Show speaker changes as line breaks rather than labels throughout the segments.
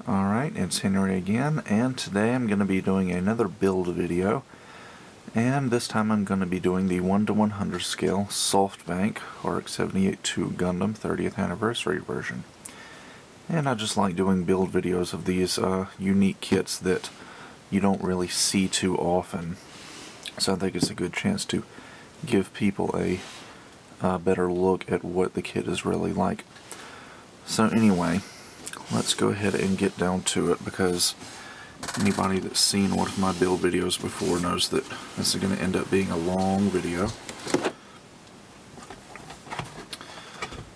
Alright, it's Henry again, and today I'm going to be doing another build video, and this time I'm going to be doing the 1:100 scale SoftBank RX-78-2 Gundam 30th Anniversary version. And I just like doing build videos of these unique kits that you don't really see too often, so I think it's a good chance to give people a better look at what the kit is really like. So anyway, let's go ahead and get down to it, because anybody that's seen one of my build videos before knows that this is going to end up being a long video.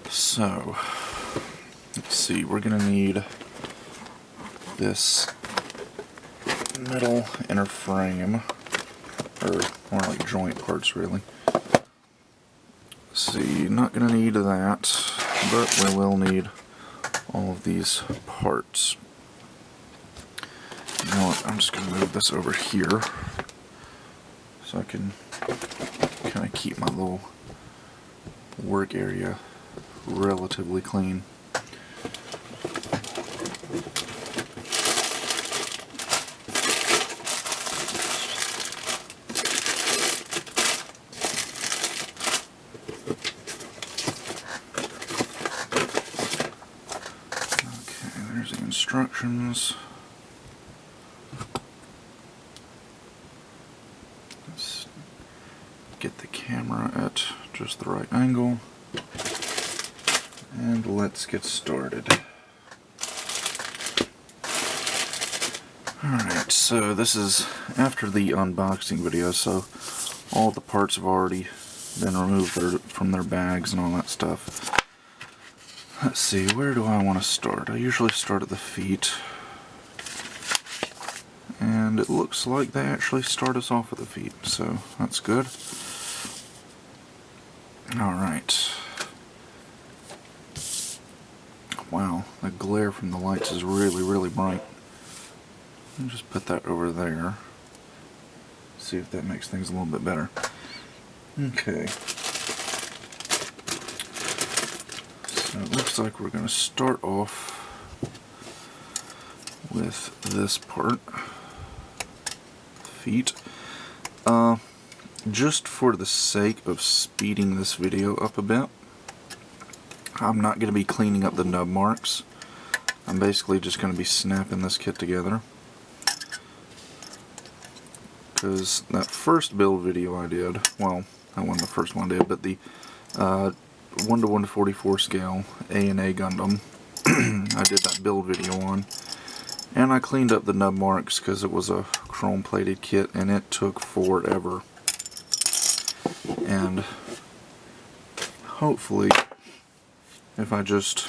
So, let's see, we're going to need this metal inner frame, or more like joint parts really. Let's see, not going to need that, but we will need all of these parts. You know what, I'm just going to move this over here so I can kind of keep my little work area relatively clean. Instructions. Let's get the camera at just the right angle, and let's get started. Alright, so this is after the unboxing video, so all the parts have already been removed from their bags and all that stuff. Let's see, where do I want to start? I usually start at the feet, and it looks like they actually start us off at the feet, so that's good. Alright. Wow, the glare from the lights is really, really bright. Let me just put that over there. See if that makes things a little bit better. Okay. So it looks like we're going to start off with this part, feet. Just for the sake of speeding this video up a bit, I'm not going to be cleaning up the nub marks. I'm basically just going to be snapping this kit together, because that first build video I did, well, that wasn't the first one I did, but the 1:144 scale A&A Gundam, I did that build video on, and I cleaned up the nub marks because it was a chrome plated kit and it took forever. And hopefully, if I just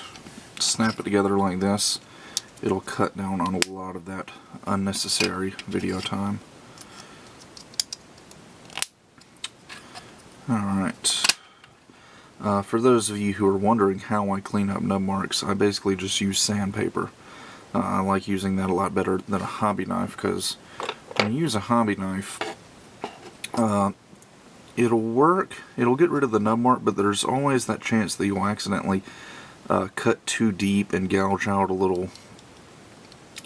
snap it together like this, it'll cut down on a lot of that unnecessary video time. Alright. For those of you who are wondering how I clean up nub marks, I basically just use sandpaper. I like using that a lot better than a hobby knife, because when you use a hobby knife, it'll work, it'll get rid of the nub mark, but there's always that chance that you'll accidentally cut too deep and gouge out a little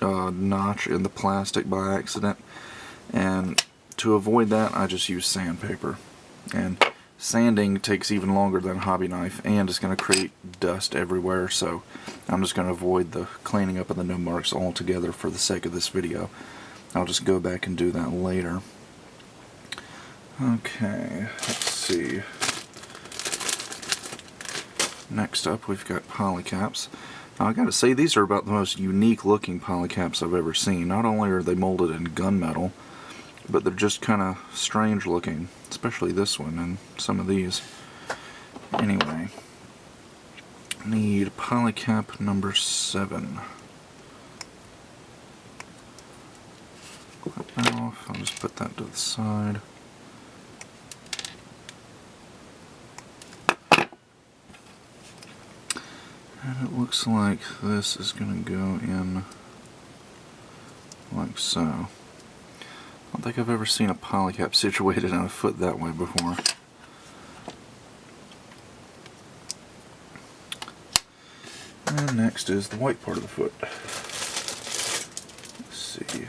notch in the plastic by accident. And to avoid that, I just use sandpaper. And sanding takes even longer than a hobby knife, and it's going to create dust everywhere, so I'm just going to avoid the cleaning up of the nub marks altogether for the sake of this video. I'll just go back and do that later. Okay, let's see. Next up, we've got polycaps. Now, I gotta say, these are about the most unique looking polycaps I've ever seen. Not only are they molded in gunmetal, but they're just kind of strange looking, especially this one and some of these. Anyway, need polycap number 7. Clip that off. I'll just put that to the side. And it looks like this is going to go in like so. I don't think I've ever seen a polycap situated on a foot that way before. And next is the white part of the foot. see.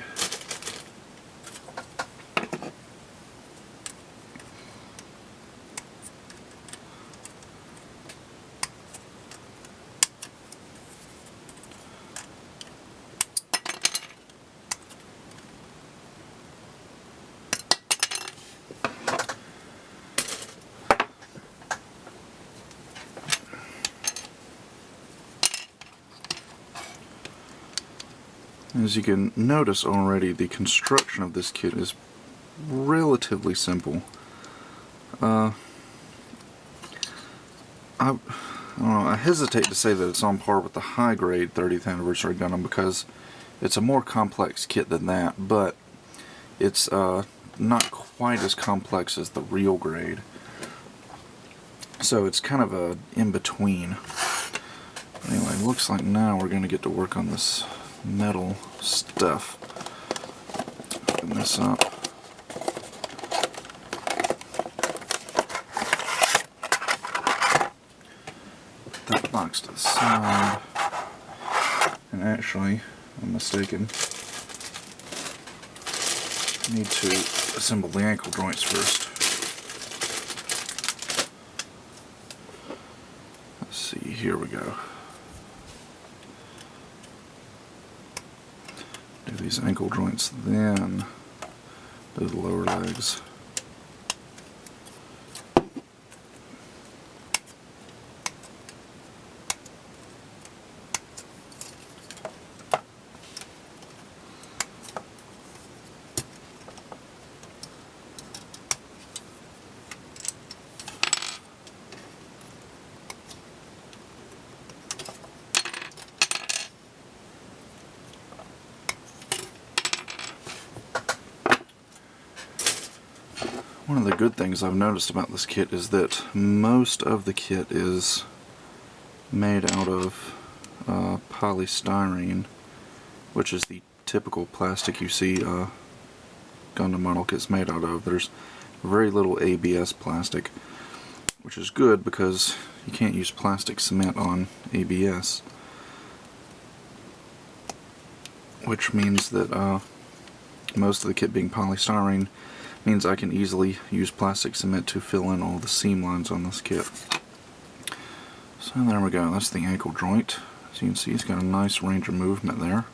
As you can notice already, the construction of this kit is relatively simple. I don't know, I hesitate to say that it's on par with the high-grade 30th Anniversary Gundam because it's a more complex kit than that, but it's not quite as complex as the real grade. So it's kind of a in-between. Anyway, looks like now we're going to get to work on this metal stuff. Open this up. Put that box to the side. And actually, I'm mistaken. I need to assemble the ankle joints first. Let's see, here we go. Do these ankle joints, then do the lower legs. One of the good things I've noticed about this kit is that most of the kit is made out of polystyrene, which is the typical plastic you see Gundam model kits made out of. There's very little ABS plastic, which is good because you can't use plastic cement on ABS, which means that most of the kit being polystyrene means I can easily use plastic cement to fill in all the seam lines on this kit. So there we go, that's the ankle joint. As you can see, it's got a nice range of movement there.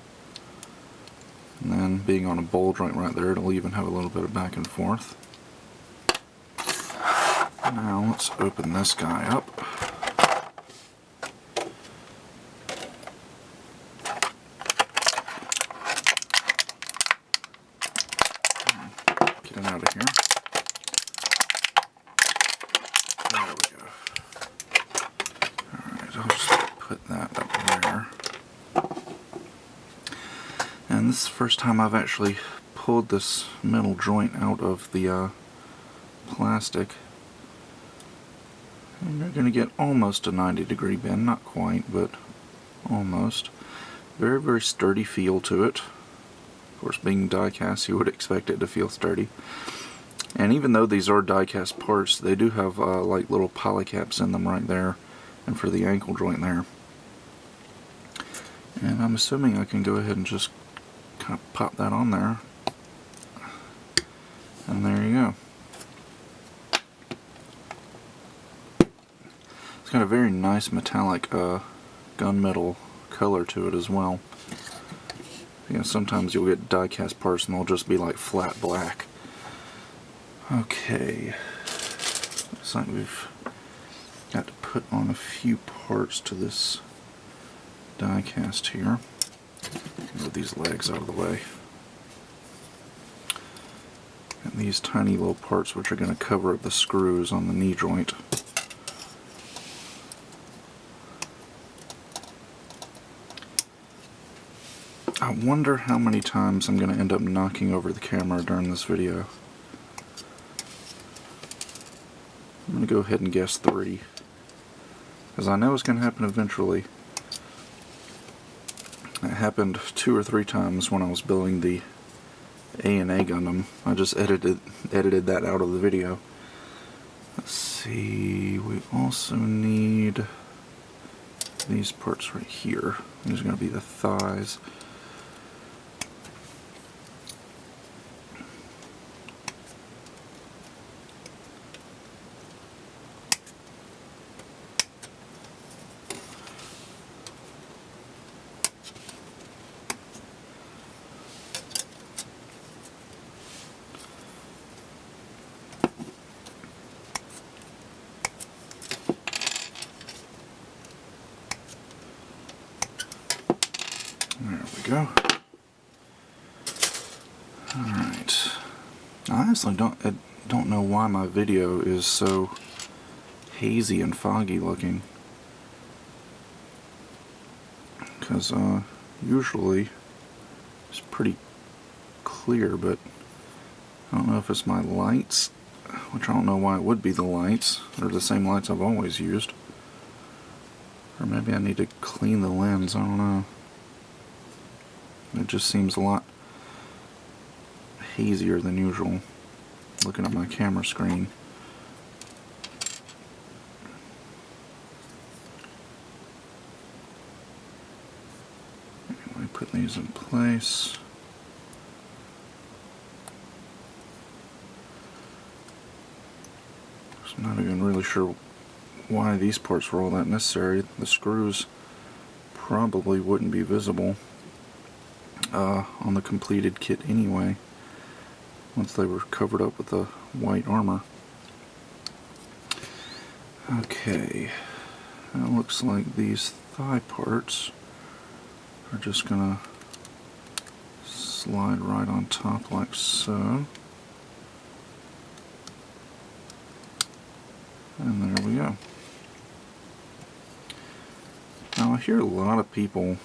And then being on a ball joint right there, it'll even have a little bit of back and forth. Now let's open this guy up. Get it out of here. There we go. Alright, I'll just put that up there. And this is the first time I've actually pulled this metal joint out of the plastic. And you're going to get almost a 90-degree bend, not quite, but almost. Very, very sturdy feel to it. Of course, being die-cast, you would expect it to feel sturdy. And even though these are die-cast parts, they do have like little polycaps in them right there, and for the ankle joint there. And I'm assuming I can go ahead and just kind of pop that on there. And there you go. It's got a very nice metallic gunmetal color to it as well. You know, sometimes you'll get die-cast parts and they'll just be like flat black. Okay, looks like we've got to put on a few parts to this die-cast here. Move these legs out of the way. And these tiny little parts which are going to cover up the screws on the knee joint. I wonder how many times I'm going to end up knocking over the camera during this video. I'm going to go ahead and guess 3. Because I know it's going to happen eventually. It happened 2 or 3 times when I was building the ANA Gundam. I just edited that out of the video. Let's see, we also need these parts right here. These are going to be the thighs. There we go. Alright. I honestly don't know why my video is so hazy and foggy looking. Because usually it's pretty clear, but I don't know if it's my lights, which I don't know why it would be the lights. They're the same lights I've always used. Or maybe I need to clean the lens, I don't know. It just seems a lot hazier than usual looking at my camera screen. Anyway, put these in place. So I'm not even really sure why these parts were all that necessary. The screws probably wouldn't be visible on the completed kit anyway, once they were covered up with the white armor. Okay, it looks like these thigh parts are just gonna slide right on top like so. And there we go. Now I hear a lot of people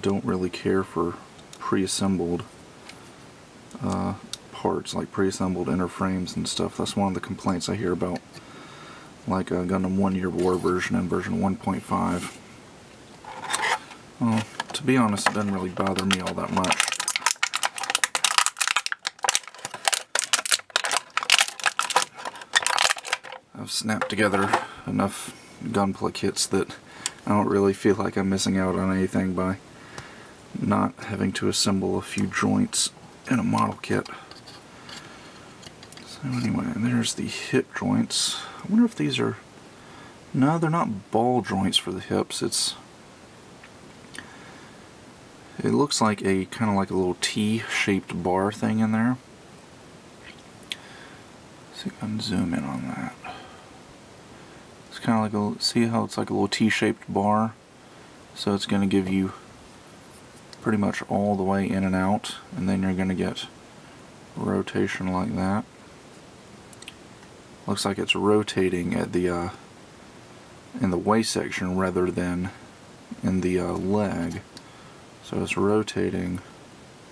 don't really care for pre-assembled parts, like pre-assembled inner frames and stuff. That's one of the complaints I hear about, like Gundam One Year War version and version 1.5. Well, to be honest, it doesn't really bother me all that much. I've snapped together enough Gunpla kits that I don't really feel like I'm missing out on anything by not having to assemble a few joints in a model kit. So anyway, there's the hip joints. I wonder if these are... No, they're not ball joints for the hips. It looks like a kind of like a little T-shaped bar thing in there. Let's see if I can zoom in on that. It's kind of like a... See how it's like a little T-shaped bar? So it's going to give you pretty much all the way in and out, and then you're going to get rotation like that. Looks like it's rotating at the in the waist section rather than in the leg. So it's rotating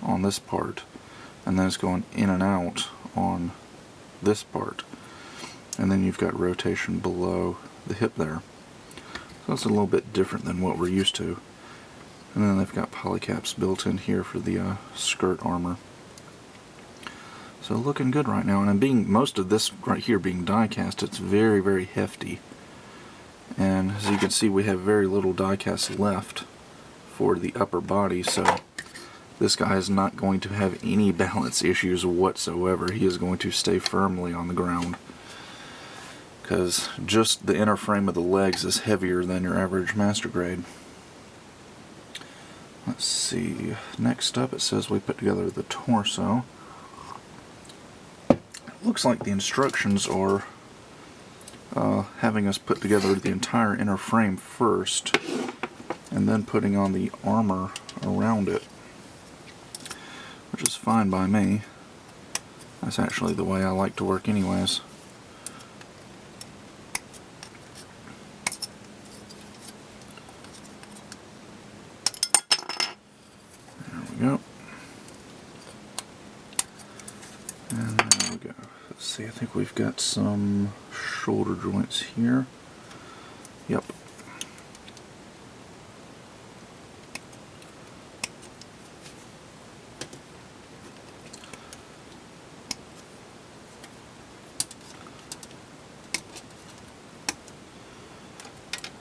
on this part, and then it's going in and out on this part, and then you've got rotation below the hip there. So it's a little bit different than what we're used to. And then they've got polycaps built in here for the skirt armor. So looking good right now, and being most of this right here being die cast, it's very, very hefty. And as you can see, we have very little die cast left for the upper body, so this guy is not going to have any balance issues whatsoever. He is going to stay firmly on the ground, because just the inner frame of the legs is heavier than your average master grade. Let's see, next up it says we put together the torso. It looks like the instructions are having us put together the entire inner frame first, and then putting on the armor around it, which is fine by me. That's actually the way I like to work anyways. Yep. And there we go. Let's see, I think we've got some shoulder joints here. Yep.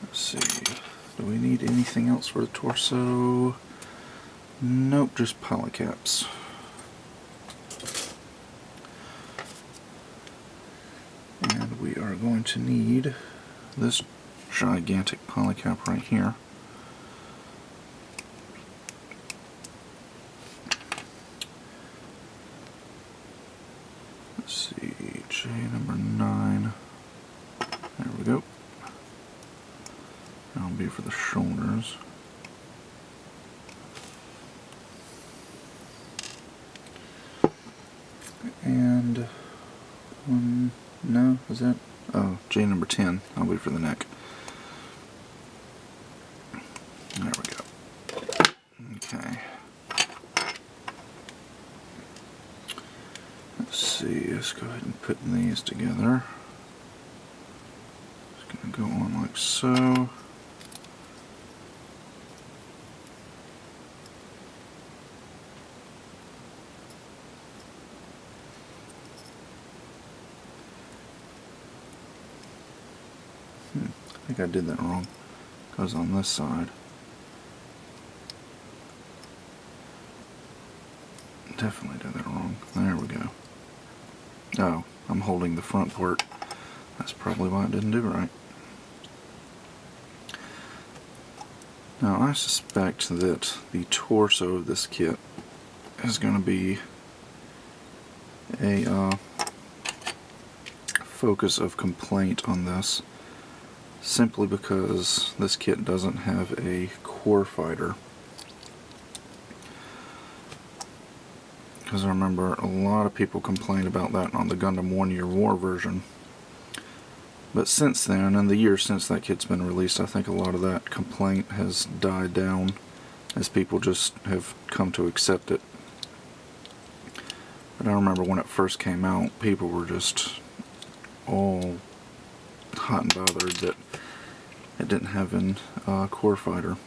Let's see. Do we need anything else for the torso? Nope, just polycaps. And we are going to need this gigantic polycap right here. Let's see, J number 9. There we go. That'll be for the shoulders. No, is that? Oh, J number 10. I'll wait for the neck. There we go. Okay. Let's see, let's go ahead and put these together. It's going to go on like so. I think I did that wrong. Goes on this side. Definitely did that wrong. There we go. Oh, I'm holding the front part. That's probably why it didn't do right. Now I suspect that the torso of this kit is going to be a focus of complaint on this, simply because this kit doesn't have a core fighter. Because I remember a lot of people complained about that on the Gundam One Year War version. But since then, in the years since that kit's been released, I think a lot of that complaint has died down as people just have come to accept it. But I remember when it first came out, people were just all hot and bothered that it didn't have a core fighter.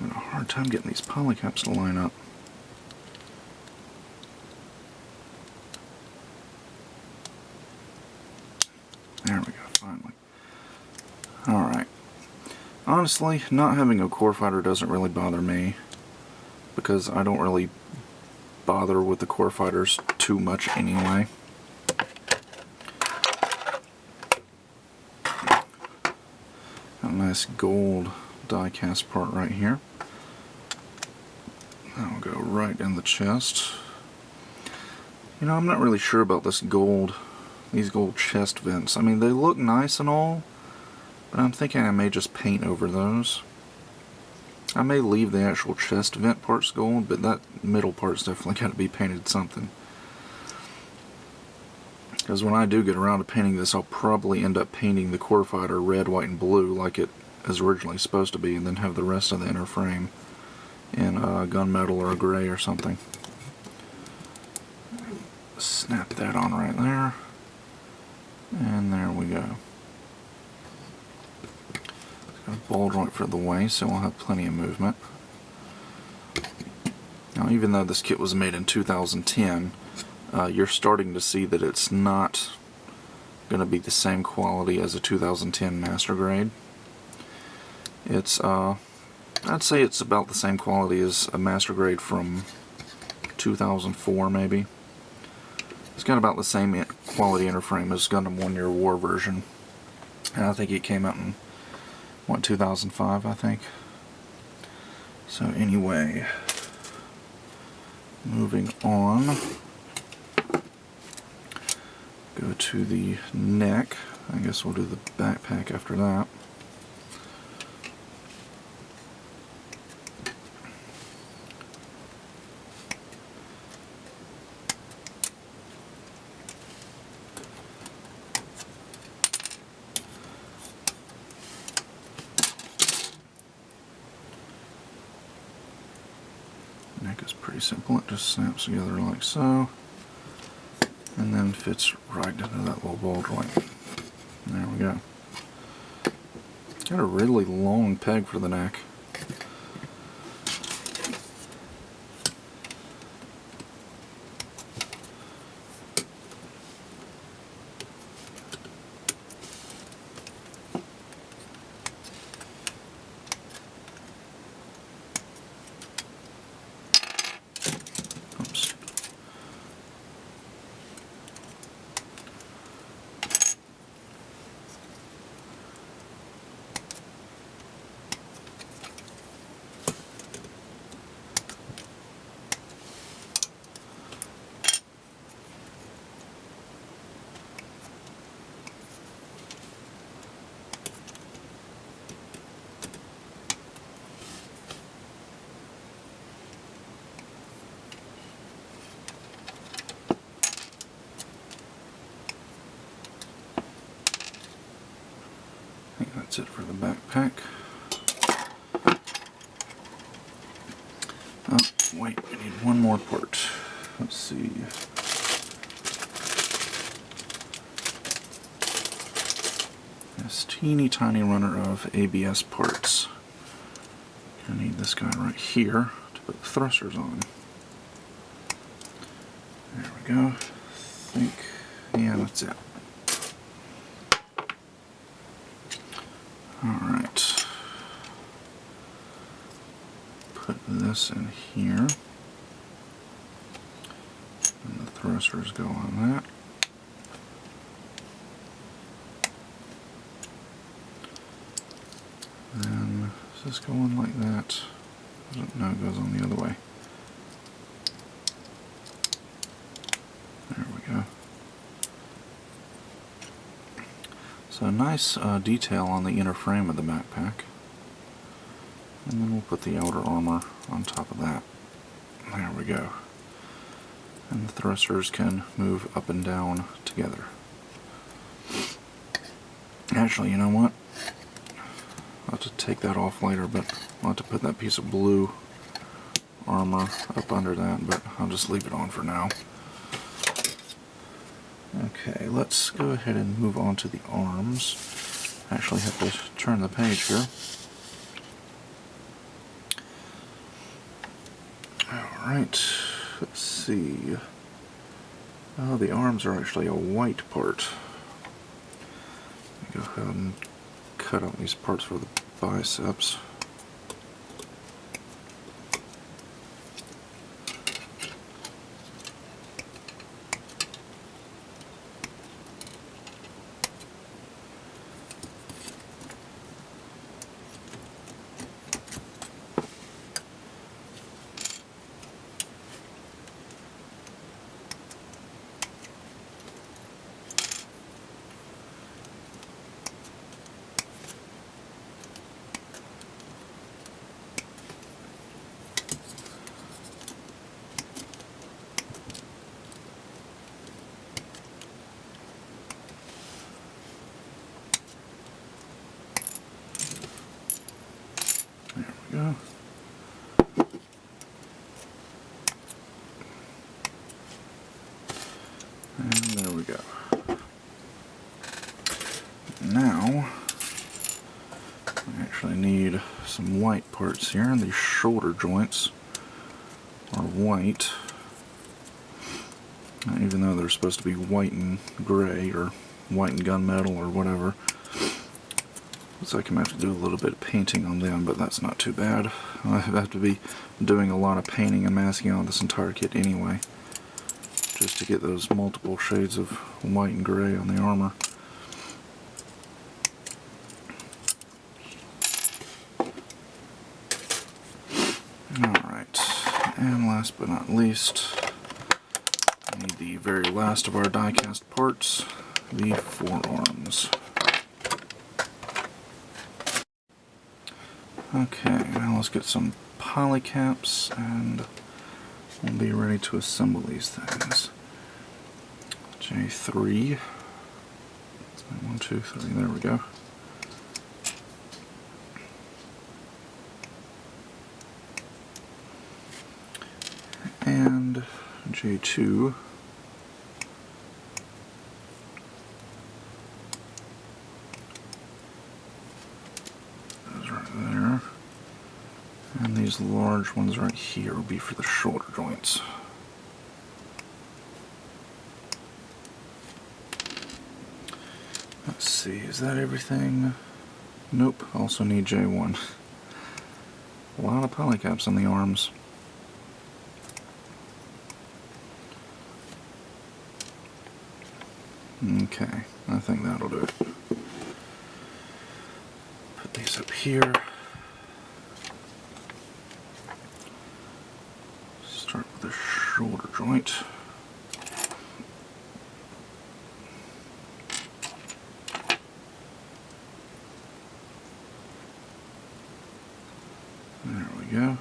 I'm having a hard time getting these polycaps to line up. There we go, finally. Alright. Honestly, not having a core fighter doesn't really bother me, because I don't really bother with the core fighters too much anyway. A nice gold die-cast part right here. That'll go right in the chest. You know, I'm not really sure about these gold chest vents. I mean, they look nice and all, but I'm thinking I may just paint over those. I may leave the actual chest vent parts gold, but that middle part's definitely got to be painted something. Because when I do get around to painting this, I'll probably end up painting the core fighter red, white, and blue like it is originally supposed to be, and then have the rest of the inner frame in gunmetal or gray or something. Snap that on right there. And there we go. It's got a ball joint for the waist, so we'll have plenty of movement. Now, even though this kit was made in 2010, you're starting to see that it's not going to be the same quality as a 2010 Master Grade. It's, I'd say it's about the same quality as a Master Grade from 2004, maybe. It's got about the same quality interframe as Gundam One Year War version. And I think it came out in, what, 2005, I think? So anyway, moving on. Go to the neck. I guess we'll do the backpack after that. Neck is pretty simple. It just snaps together like so, and then fits right into that little ball joint. There we go. Got a really long peg for the neck. Oops. That's it for the backpack. Oh, wait, we need one more part. Let's see. This teeny tiny runner of ABS parts. I need this guy right here to put the thrusters on. There we go. Yeah, that's it. Alright. Put this in here. And the thrusters go on that. Then, does this go on like that? No, it goes on the other way. There we go. So a nice detail on the inner frame of the backpack. And then we'll put the outer armor on top of that. There we go. And the thrusters can move up and down together. Actually, you know what? I'll have to take that off later, but I'll have to put that piece of blue armor up under that, but I'll just leave it on for now. Okay, let's go ahead and move on to the arms. I actually have to turn the page here. Alright, let's see. Oh, the arms are actually a white part. Let me go ahead and cut out these parts for the biceps. Go. And there we go. Now, I actually need some white parts here. These shoulder joints are white, even though they're supposed to be white and gray, or white and gunmetal, or whatever. Looks like I'm going to have to do a little bit of painting on them, but that's not too bad. I have to be doing a lot of painting and masking on this entire kit anyway, just to get those multiple shades of white and gray on the armor. Alright, and last but not least, I need the very last of our die-cast parts, the forearms. Okay, now let's get some polycaps and we'll be ready to assemble these things. J3. 1, 2, 3, there we go. And J2. There. And these large ones right here will be for the shoulder joints. Let's see, is that everything? Nope, also need J1. A lot of polycaps on the arms. Okay, I think that'll do it. Put these up here. Start with the shoulder joint. There we go.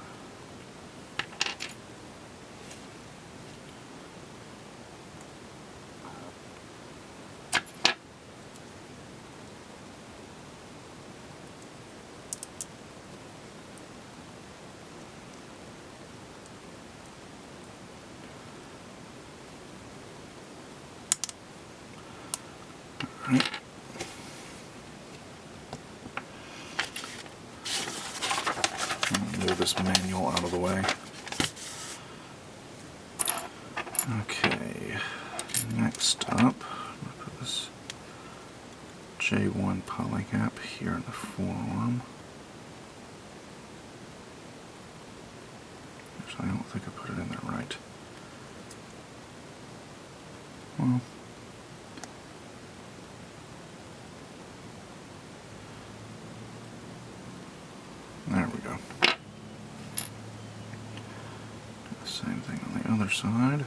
Alright. Move this manual out of the way. Okay, next up, I'm going to put this J1 polycap here in the forearm. Actually, I don't think I put it in there right. Well, there we go. Do the same thing on the other side.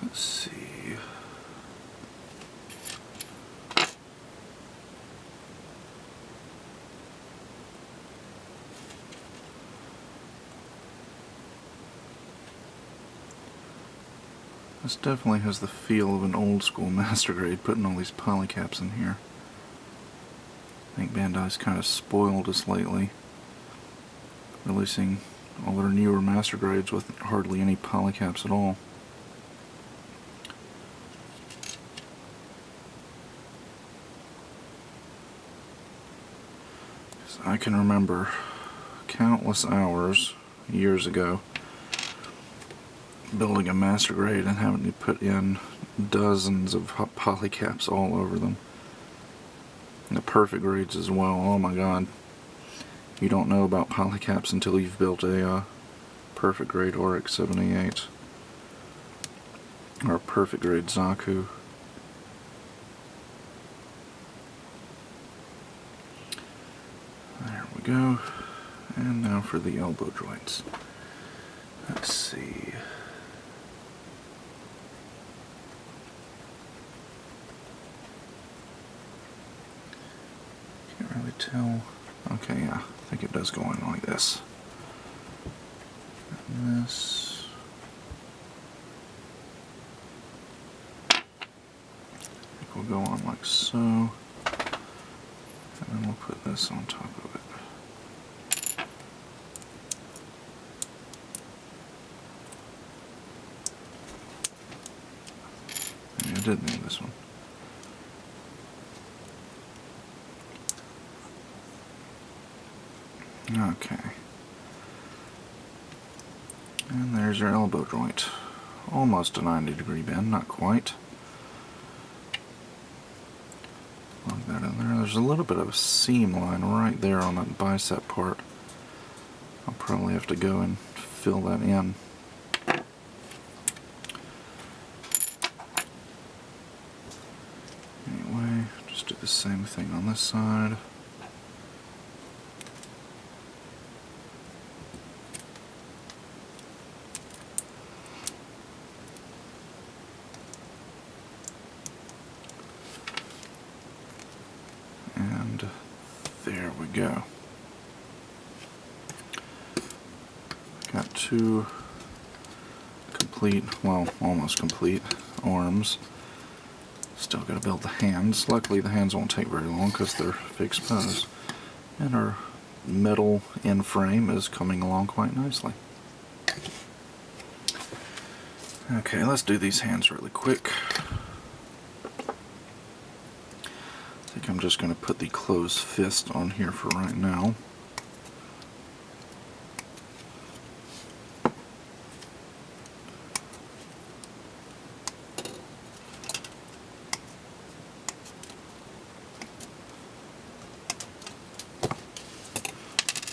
Let's see. This definitely has the feel of an old school Master Grade, putting all these polycaps in here. I think Bandai's kind of spoiled us lately, releasing all their newer Master Grades with hardly any polycaps at all. I can remember countless hours years ago building a Master Grade and having to put in dozens of polycaps all over them. And the Perfect Grades as well. Oh my god. You don't know about polycaps until you've built a Perfect Grade Oryx 78 or a Perfect Grade Zaku. There we go. And now for the elbow joints. Let's see. Can't really tell. Okay, yeah, I think it does go in like this. And this. I think will go on like so. And then we'll put this on top of it. Maybe I did need this one. Okay. And there's your elbow joint. Almost a 90-degree bend, not quite. Plug that in there. There's a little bit of a seam line right there on that bicep part. I'll probably have to go and fill that in. Anyway, just do the same thing on this side. And there we go. Got two complete, well, almost complete arms. Still got to build the hands. Luckily the hands won't take very long because they're fixed pose. And our metal end frame is coming along quite nicely. Okay, let's do these hands really quick. I think I'm just going to put the closed fist on here for right now.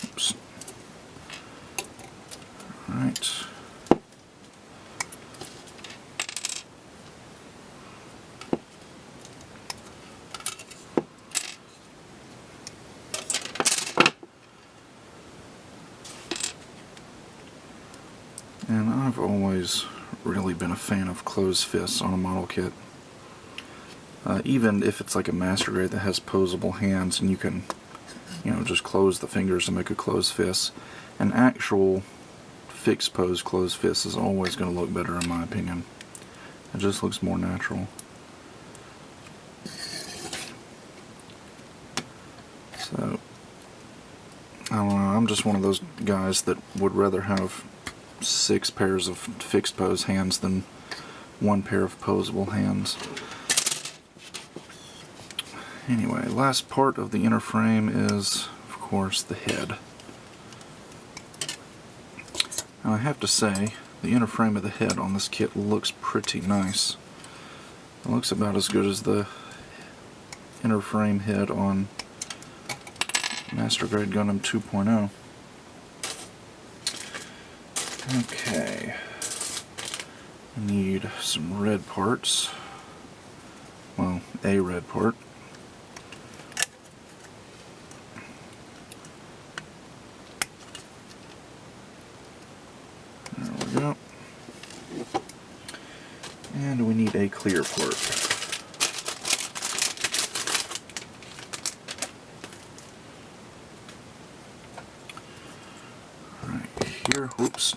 Oops. Alright. And I've always really been a fan of closed fists on a model kit. Even if it's like a Master Grade that has posable hands and you can, you know, just close the fingers and make a closed fist. An actual fixed pose closed fist is always going to look better in my opinion. It just looks more natural. So, I don't know, I'm just one of those guys that would rather have 6 pairs of fixed pose hands than 1 pair of posable hands. Anyway, last part of the inner frame is, of course, the head. Now I have to say, the inner frame of the head on this kit looks pretty nice. It looks about as good as the inner frame head on Master Grade Gundam 2.0. Okay, I need some red parts. Well, a red part. There we go. And we need a clear part. Right here, whoops.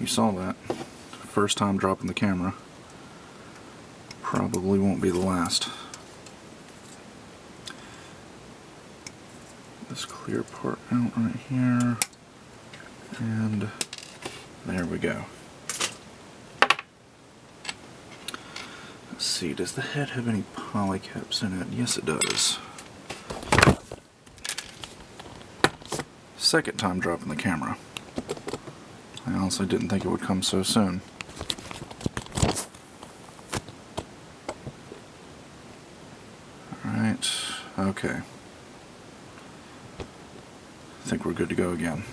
You saw that. First time dropping the camera. Probably won't be the last. This clear part out right here. And there we go. Let's see, does the head have any polycaps in it? Yes, it does. Second time dropping the camera. I honestly didn't think it would come so soon. Alright, okay. I think we're good to go again.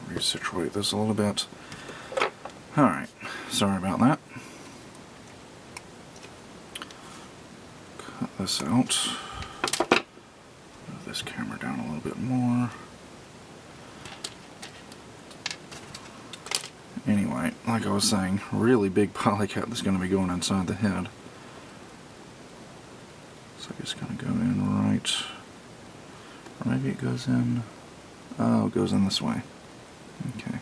Resituate this a little bit. Alright, sorry about that. Cut this out. Move this camera down a little bit more. Anyway, like I was saying, really big polycap that's going to be going inside the head. So it's going to go in right, or maybe it goes in, oh, it goes in this way. Okay.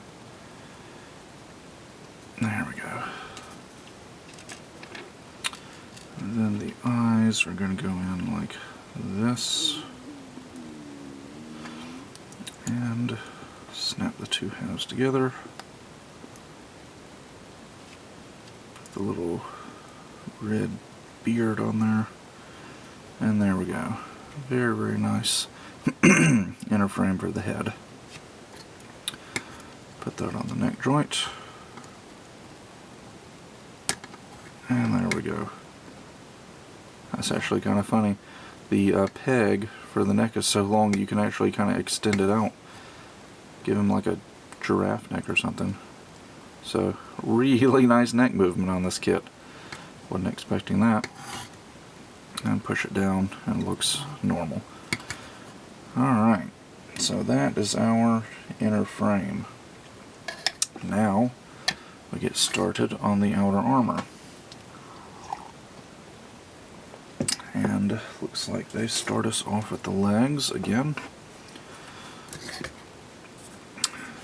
There we go. And then the eyes are going to go in like this. And snap the two halves together. The little red beard on there, and there we go. Very, very nice inner frame for the head. Put that on the neck joint, and there we go. That's actually kind of funny. The peg for the neck is so long you can actually kind of extend it out, give him like a giraffe neck or something. So, really nice neck movement on this kit. Wasn't expecting that. And push it down, and it looks normal. Alright, so that is our inner frame. Now, we get started on the outer armor. And looks like they start us off at the legs again.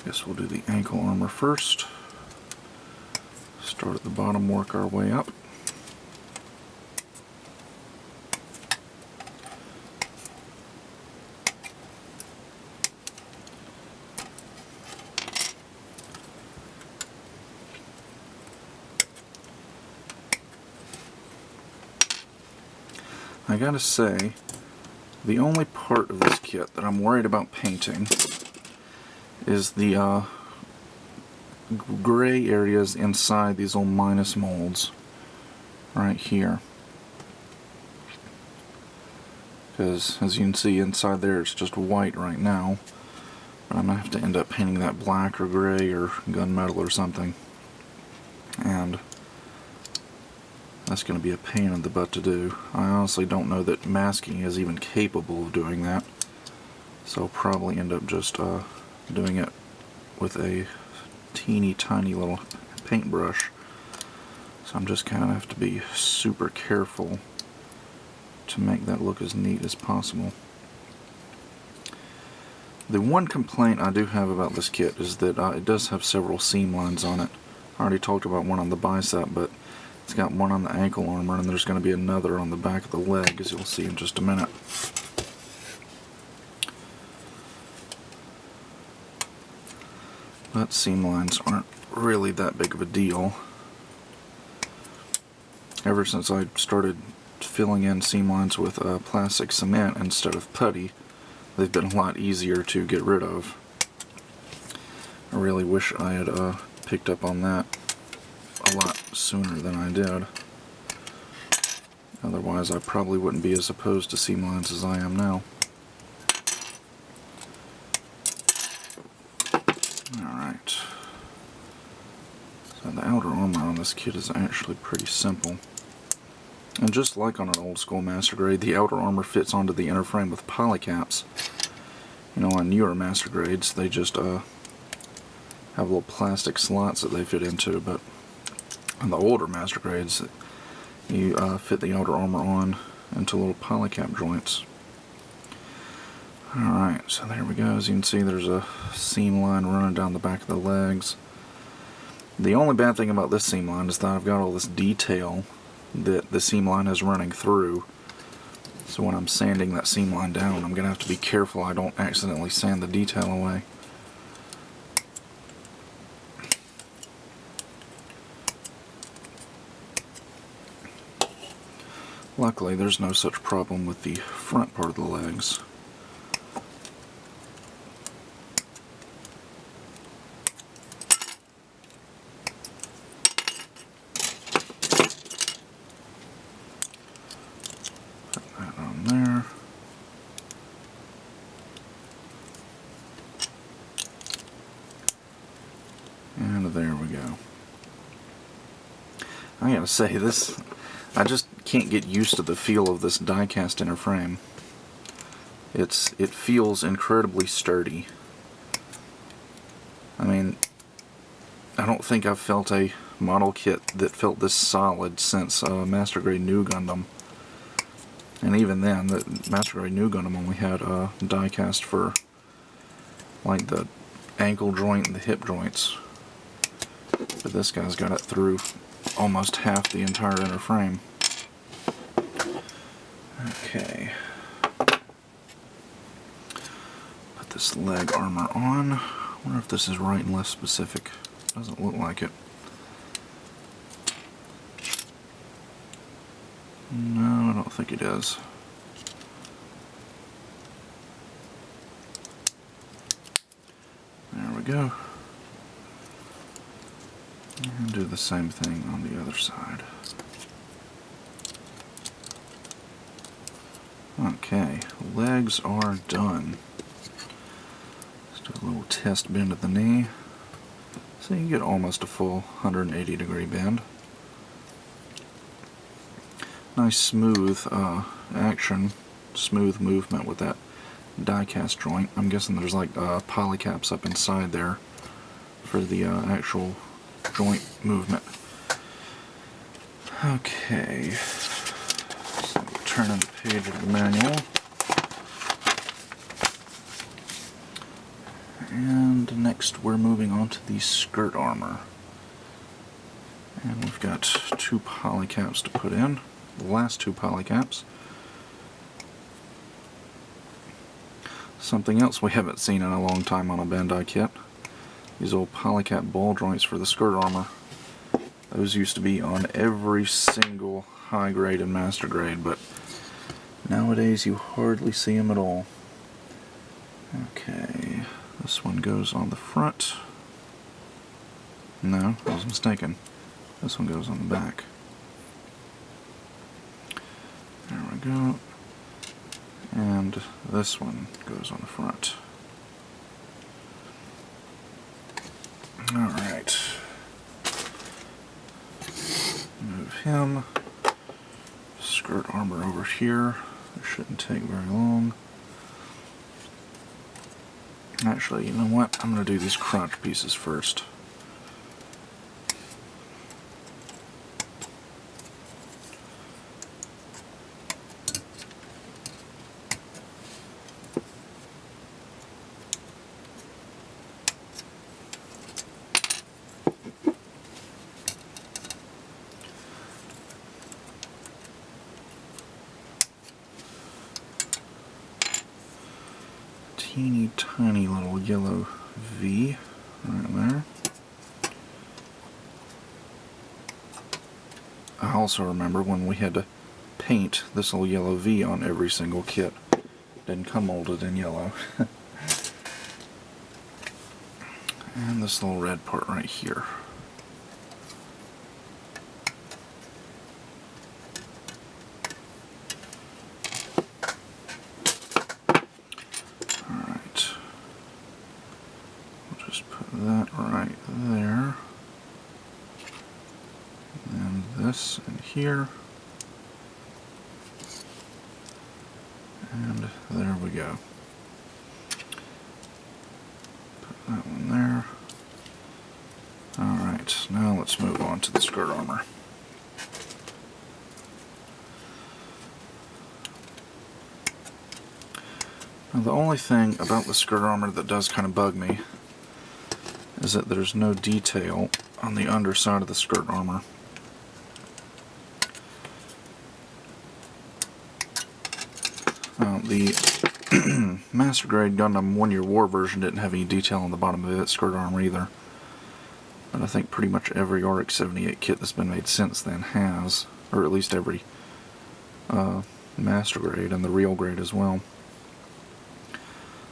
Guess we'll do the ankle armor first. Start at the bottom, work our way up. I gotta say, the only part of this kit that I'm worried about painting is the gray areas inside these little minus molds right here, because as you can see inside there it's just white right now, but I'm going to have to end up painting that black or gray or gunmetal or something, and that's going to be a pain in the butt to do. I honestly don't know that masking is even capable of doing that, so I'll probably end up just doing it with a teeny tiny little paintbrush. So I'm just kind of have to be super careful to make that look as neat as possible. The one complaint I do have about this kit is that it does have several seam lines on it. I already talked about one on the bicep, but it's got one on the ankle armor, and there's going to be another on the back of the leg, as you'll see in just a minute. but seam lines aren't really that big of a deal. Ever since I started filling in seam lines with plastic cement instead of putty, they've been a lot easier to get rid of. I really wish I had picked up on that a lot sooner than I did. Otherwise, I probably wouldn't be as opposed to seam lines as I am now. Alright. So the outer armor on this kit is actually pretty simple. And just like on an old school Master Grade, the outer armor fits onto the inner frame with polycaps. You know, on newer Master Grades, they just have little plastic slots that they fit into, but on the older Master Grades, you fit the outer armor on into little polycap joints. Alright, so there we go. As you can see, there's a seam line running down the back of the legs. The only bad thing about this seam line is that I've got all this detail that the seam line is running through. So when I'm sanding that seam line down, I'm going to have to be careful I don't accidentally sand the detail away. Luckily, there's no such problem with the front part of the legs. Put that on there. And there we go. I gotta say, I just can't get used to the feel of this die-cast inner frame. It feels incredibly sturdy. I mean, I don't think I've felt a model kit that felt this solid since Master Grade New Gundam. And even then, the Master Grade New Gundam only had die-cast for like the ankle joint and the hip joints. But this guy's got it through almost half the entire inner frame. Okay. Put this leg armor on. I wonder if this is right and left specific. Doesn't look like it. No, I don't think it is. There we go. And do the same thing on the other side. Okay, legs are done. Let's do a little test bend at the knee. So you get almost a full 180-degree bend. Nice smooth action, smooth movement with that die-cast joint. I'm guessing there's like polycaps up inside there for the actual joint movement. Okay, so turning the page of the manual. And next we're moving on to the skirt armor. And we've got 2 polycaps to put in. The last 2 polycaps. Something else we haven't seen in a long time on a Bandai kit. These old polycap ball joints for the skirt armor. Those used to be on every single high grade and master grade, but nowadays you hardly see them at all. Okay, this one goes on the front. No, I was mistaken. This one goes on the back. There we go. And this one goes on the front. Alright. Move him. Skirt armor over here. It shouldn't take very long. Actually, you know what? I'm going to do these crotch pieces first. Teeny tiny little yellow V right there. I also remember when we had to paint this little yellow V on every single kit. Didn't come molded in yellow. And this little red part right here. Alright. We'll just put that right there. And this in here. And there we go. Put that one there. Alright, now let's move on to the skirt armor. Now the only thing about the skirt armor that does kind of bug me is that there's no detail on the underside of the skirt armor. The Master Grade Gundam 1-Year War version didn't have any detail on the bottom of its skirt armor either. But I think pretty much every RX-78 kit that's been made since then has, or at least every Master Grade and the Real Grade as well.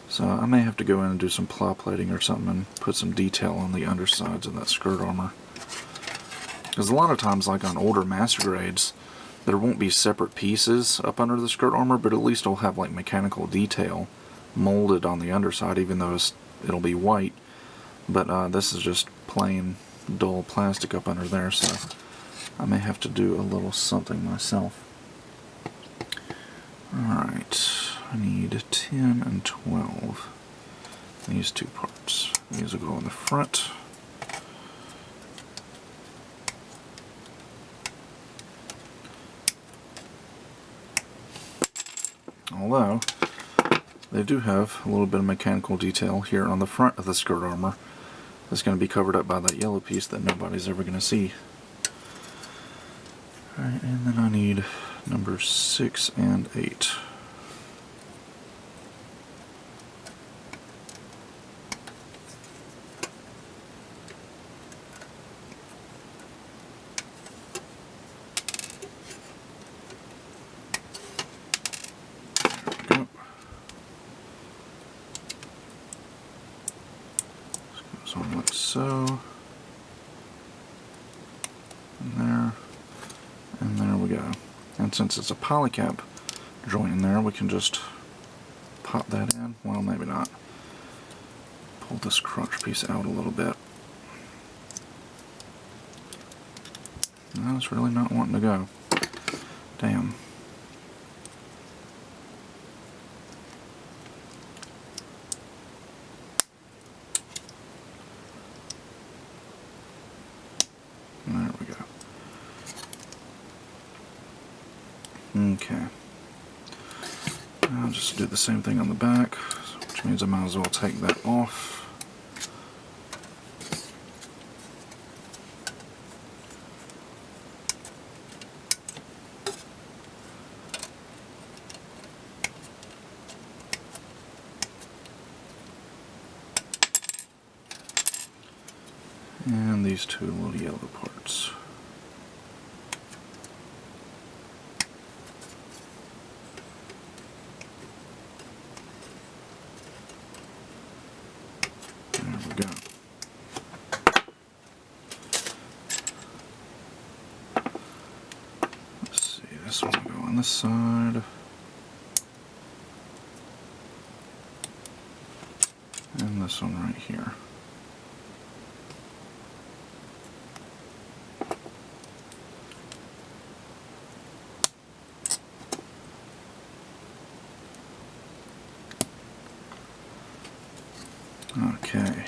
So I may have to go in and do some plow plating or something and put some detail on the undersides of that skirt armor. Because a lot of times, like on older Master Grades, there won't be separate pieces up under the skirt armor, but at least it'll have like mechanical detail molded on the underside, even though it'll be white. But this is just plain dull plastic up under there, so I may have to do a little something myself. Alright, I need 10 and 12. These two parts. These will go in the front. Although, they do have a little bit of mechanical detail here on the front of the skirt armor that's going to be covered up by that yellow piece that nobody's ever going to see. Alright, and then I need numbers 6 and 8. So like so, and there we go. And since it's a polycap joint in there, we can just pop that in. Well, maybe not. Pull this crotch piece out a little bit. No, it's really not wanting to go. Damn. There we go. Okay. I'll just do the same thing on the back, which means I might as well take that off. And these two little yellow parts. There we go. Let's see, this one will go on this side. And this one right here. Okay,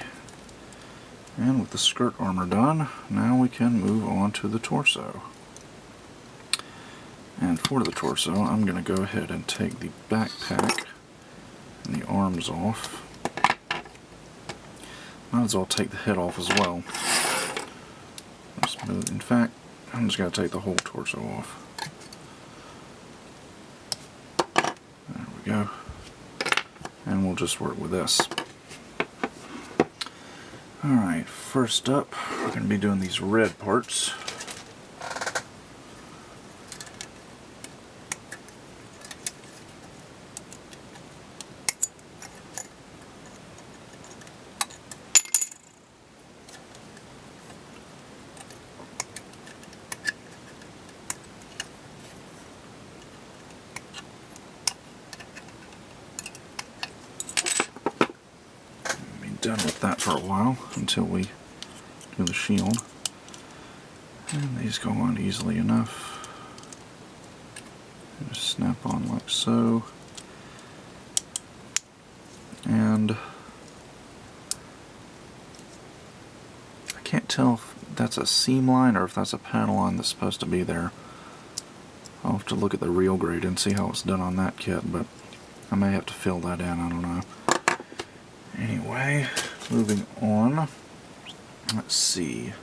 and with the skirt armor done, now we can move on to the torso. And for the torso, I'm going to go ahead and take the backpack and the arms off. Might as well take the head off as well. In fact, I'm just going to take the whole torso off. There we go. And we'll just work with this. Alright, first up, we're going to be doing these red parts. Done with that for a while until we do the shield, and these go on easily enough. Just snap on like so, and I can't tell if that's a seam line or if that's a panel line that's supposed to be there. I'll have to look at the real grade and see how it's done on that kit, but I may have to fill that in, I don't know. Anyway, moving on, let's see.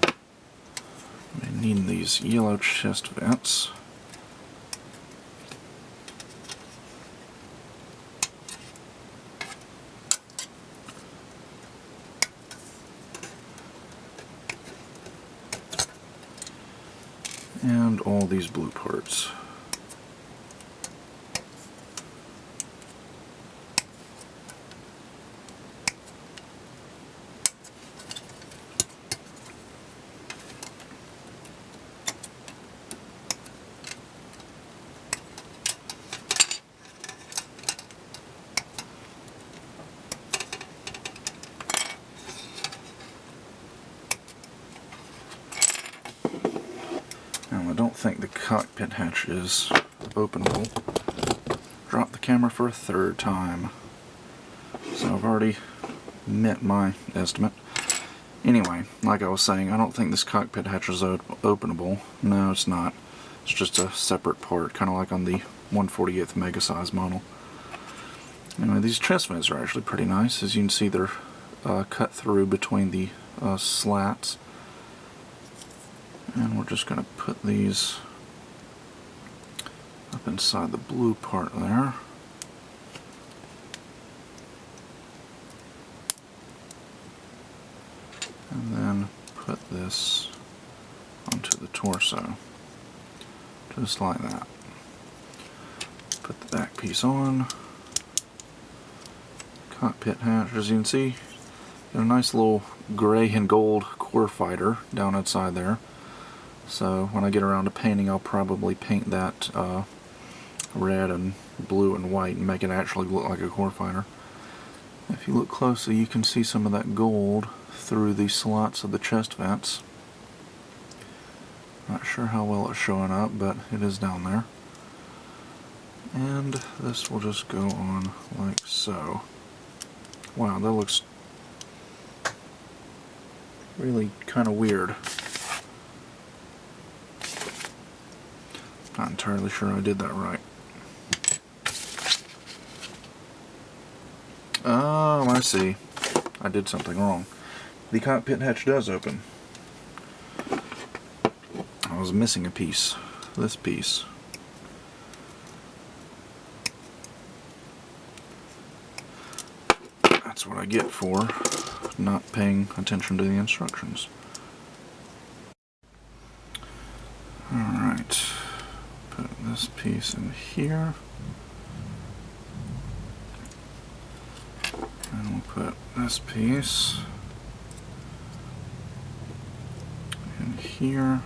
I need these yellow chest vents. And all these blue parts. Now I don't think the cockpit hatch is openable. Drop the camera for a third time. So I've already met my estimate. Anyway, like I was saying, I don't think this cockpit hatch is openable. No, it's not. It's just a separate part, kind of like on the 1/48th mega size model. Anyway, these chest vents are actually pretty nice. As you can see, they're cut through between the slats. And we're just going to put these up inside the blue part there. And then put this onto the torso. Just like that. Put the back piece on. Cockpit hatch, as you can see, got a nice little gray and gold core fighter down inside there. So when I get around to painting, I'll probably paint that red and blue and white and make it actually look like a core fighter. If you look closely, you can see some of that gold through the slots of the chest vents. Not sure how well it's showing up, but it is down there. And this will just go on like so. Wow, that looks really kind of weird. Not entirely sure I did that right. Oh, I see. I did something wrong. The cockpit hatch does open. I was missing a piece. This piece. That's what I get for not paying attention to the instructions. Alright. Put this piece in here. And we'll put this piece in here.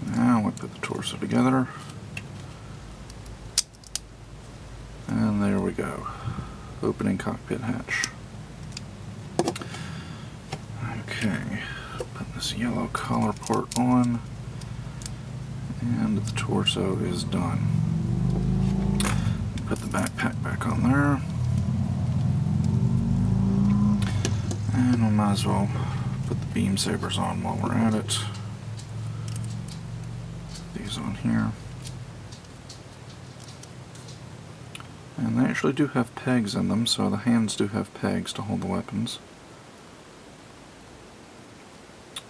Now we put the torso together. And there we go. Opening cockpit hatch. Okay. Put this yellow collar port on. And the torso is done. Put the backpack back on there. And we might as well put the beam sabers on while we're at it. These on here. And they actually do have pegs in them, so the hands do have pegs to hold the weapons.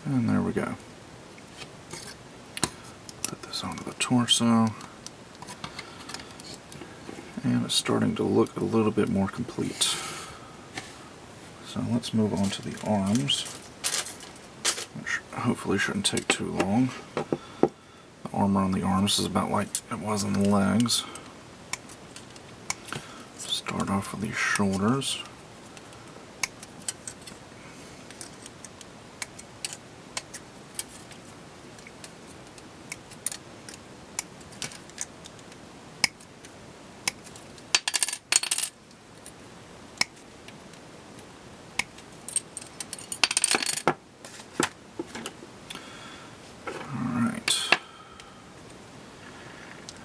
And there we go. Put this onto the torso. And it's starting to look a little bit more complete. So let's move on to the arms, which hopefully shouldn't take too long. The armor on the arms is about like it was on the legs. Start off with these shoulders.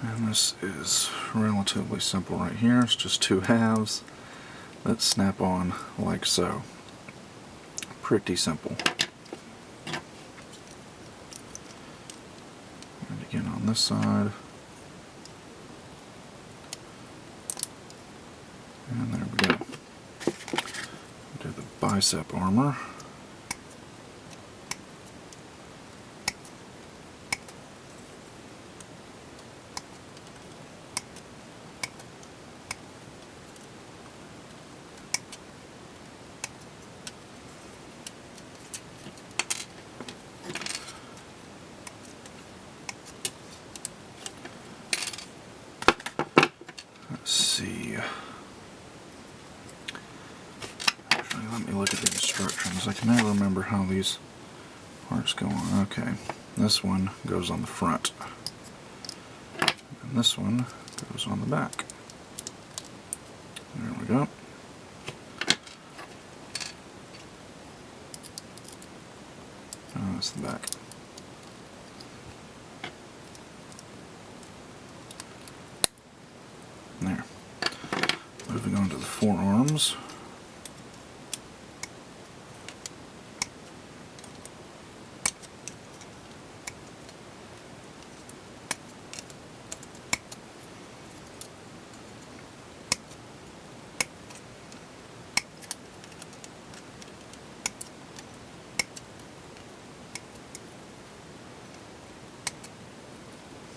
And this is relatively simple right here. It's just two halves that snap on like so. Pretty simple. And again on this side. And there we go. Do the bicep armor. Let's see. Actually, let me look at the instructions. I can never remember how these parts go on. Okay, this one goes on the front, and this one goes on the back. There we go. Oh, that's the back. There. Moving on to the forearms.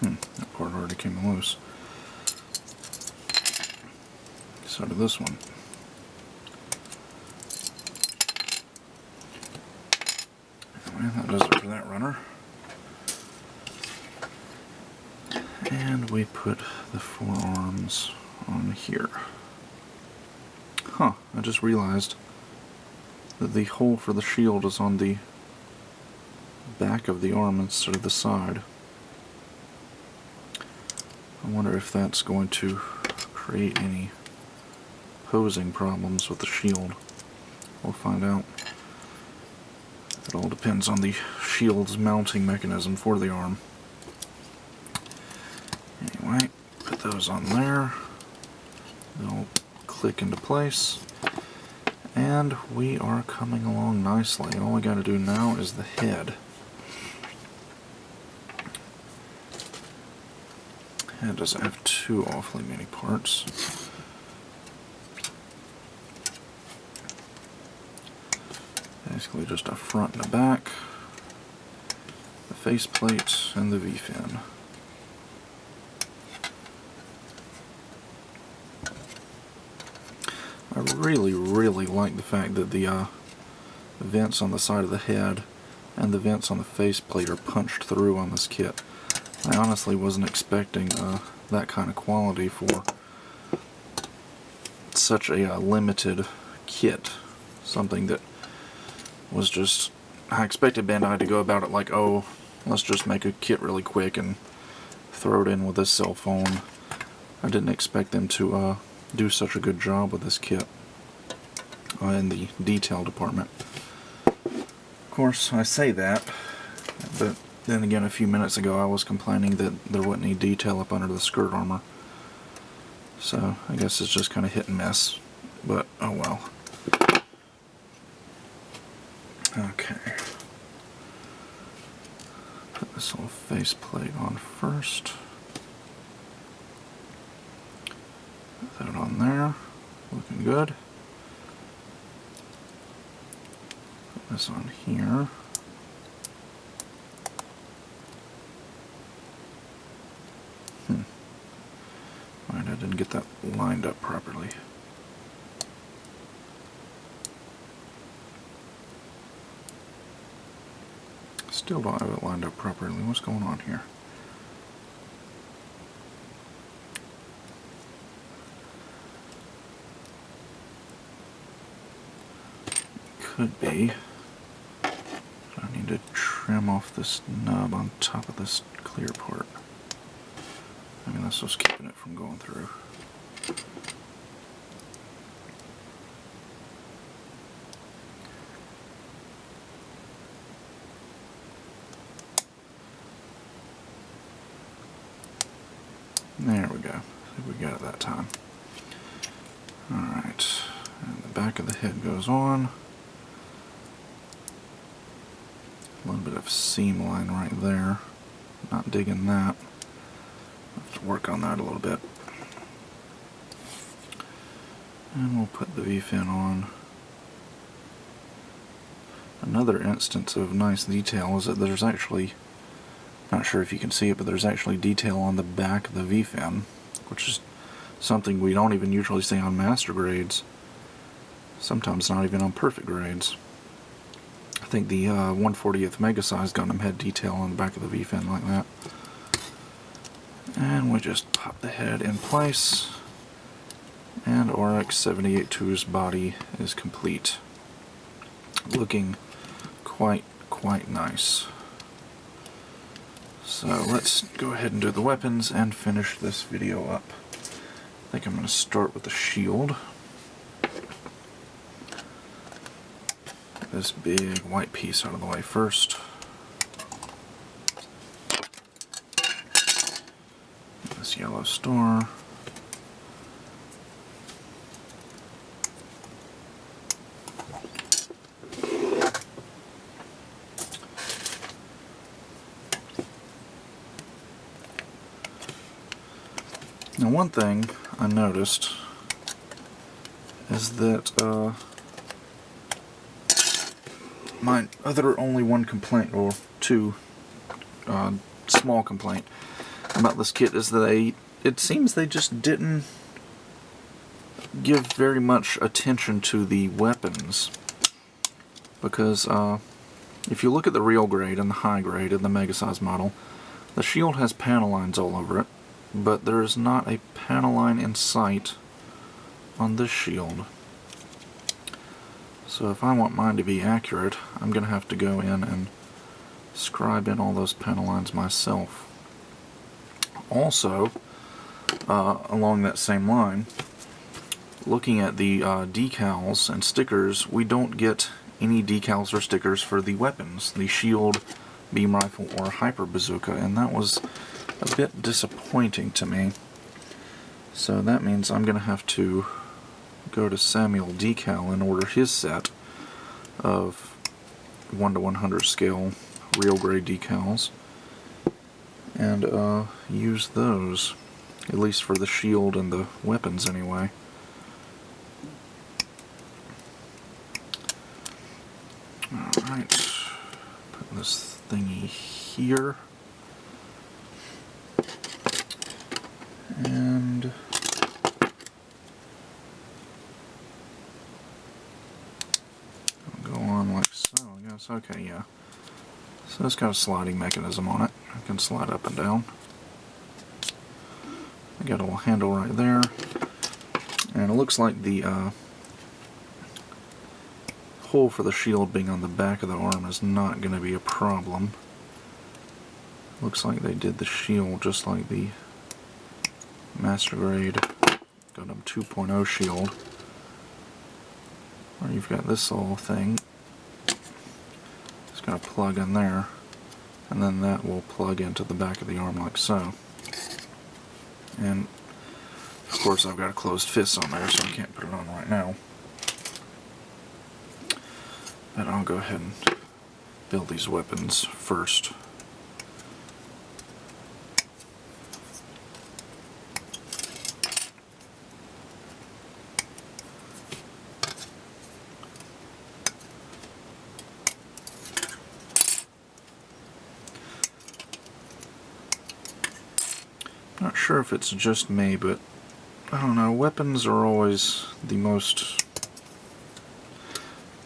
That part already came loose. So did this one. Anyway, that does it for that runner. And we put the forearms on here. Huh, I just realized that the hole for the shield is on the back of the arm instead of the side. I wonder if that's going to create any posing problems with the shield. We'll find out. It all depends on the shield's mounting mechanism for the arm. Anyway, put those on there. They'll click into place. And we are coming along nicely. All we got to do now is the head. Head doesn't have too awfully many parts. Basically just a front and a back, the faceplate, and the V-fin. I really like the fact that the vents on the side of the head and the vents on the faceplate are punched through on this kit. I honestly wasn't expecting that kind of quality for such a limited kit. Something that was just, I expected Bandai to go about it like, oh, let's just make a kit really quick and throw it in with this cell phone. I didn't expect them to do such a good job with this kit in the detail department. Of course, I say that, but then again, a few minutes ago I was complaining that there wasn't any detail up under the skirt armor. So I guess it's just kind of hit and miss, but oh well. Okay. Put this little faceplate on first. Put that on there. Looking good. Put this on here. Right, I did and get that lined up properly. Still don't have it lined up properly. What's going on here? Could be. I need to trim off this nub on top of this clear part. I mean, that's what's keeping it from going through. There we go. I think we got it that time. Alright. And the back of the head goes on. A little bit of seam line right there. Not digging that. Have to work on that a little bit. And we'll put the V-fin on. Another instance of nice detail is that there's actually, not sure if you can see it, but there's actually detail on the back of the V-fin, which is something we don't even usually see on master grades. Sometimes not even on perfect grades. I think the 1/40th Mega Size Gundam had detail on the back of the V-fin like that. And we just pop the head in place, and RX-78-2's body is complete. Looking quite nice. So let's go ahead and do the weapons and finish this video up. I think I'm going to start with the shield. Get this big white piece out of the way first. This yellow star. Now, one thing I noticed is that my other only one complaint, or two small complaint about this kit is that it seems they just didn't give very much attention to the weapons, because if you look at the real grade and the high grade and the Mega Size model, the shield has panel lines all over it, but there is not a panel line in sight on this shield. So if I want mine to be accurate, I'm going to have to go in and scribe in all those panel lines myself. Also, along that same line, looking at the decals and stickers, we don't get any decals or stickers for the weapons, the shield, beam rifle, or hyper bazooka, and that was a bit disappointing to me. So that means I'm going to have to go to Samuel Decal and order his set of 1/100 scale real grade decals and use those, at least for the shield and the weapons anyway. Alright, put this thingy here. And I'll go on like so, I guess. Okay, yeah. So it's got a sliding mechanism on it. I can slide up and down. I got a little handle right there. And it looks like the hole for the shield being on the back of the arm is not going to be a problem. Looks like they did the shield just like the Master Grade Gundam 2.0 shield, where you've got this little thing. It's got a plug in there, and then that will plug into the back of the arm like so. And of course I've got a closed fist on there, so I can't put it on right now. But I'll go ahead and build these weapons first. Not sure if it's just me, but I don't know, weapons are always the most,